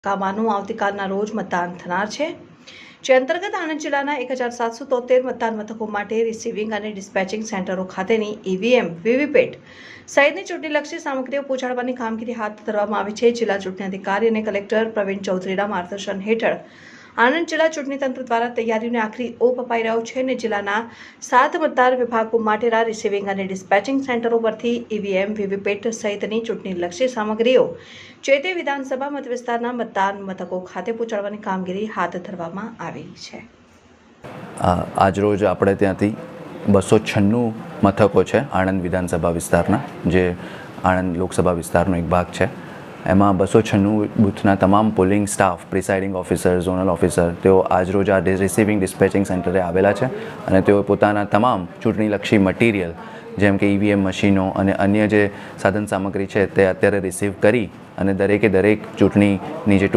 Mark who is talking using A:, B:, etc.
A: કામાનું આવતીકાલના રોજ મતદાન થનાર છે, જે અંતર્ગત આણંદ જિલ્લાના 1773 મતદાન મથકો માટે રિસીવિંગ અને ડિસ્પેચિંગ સેન્ટરો ખાતેની ઈવીએમ, વીવીપેટ સહિતની ચૂંટણીલક્ષી સામગ્રીઓ પહોંચાડવાની કામગીરી હાથ ધરવામાં આવી છે. જિલ્લા ચૂંટણી અધિકારી અને કલેક્ટર પ્રવીણ ચૌધરીના માર્ગદર્શન હેઠળ આણંદ જિલ્લા ચૂંટણી તંત્ર દ્વારા તૈયારીઓને આખરી ઓપ અપાઈ રહ્યો છે અને જિલ્લાના 7 મતદાર વિભાગો માટેના રિસીવિંગ અને ડિસ્પેચિંગ સેન્ટરો પરથી ઈવીએમ, વીવીપેટ સહિતની ચૂંટણીલક્ષી સામગ્રીઓ જે તે વિધાનસભા મત વિસ્તારના મતદાન મથકો ખાતે પહોંચાડવાની કામગીરી હાથ ધરવામાં આવી છે.
B: આજરોજ આપણે ત્યાંથી 296 મથકો છે આણંદ વિધાનસભા વિસ્તારના, જે આણંદ લોકસભા વિસ્તારનો એક ભાગ છે. એમાં 296 બૂથના તમામ polling staff, presiding officer, zonal officer, તેઓ આજરોજ આ રિસીવિંગ ડિસ્પેચિંગ સેન્ટરે આવેલા છે અને તેઓ પોતાના તમામ ચૂંટણીલક્ષી મટીરિયલ જેમ કે ઈવીએમ મશીનો અને અન્ય જે સાધન સામગ્રી છે તે અત્યારે રિસીવ કરી અને દરેકે દરેક ચૂંટણીની જે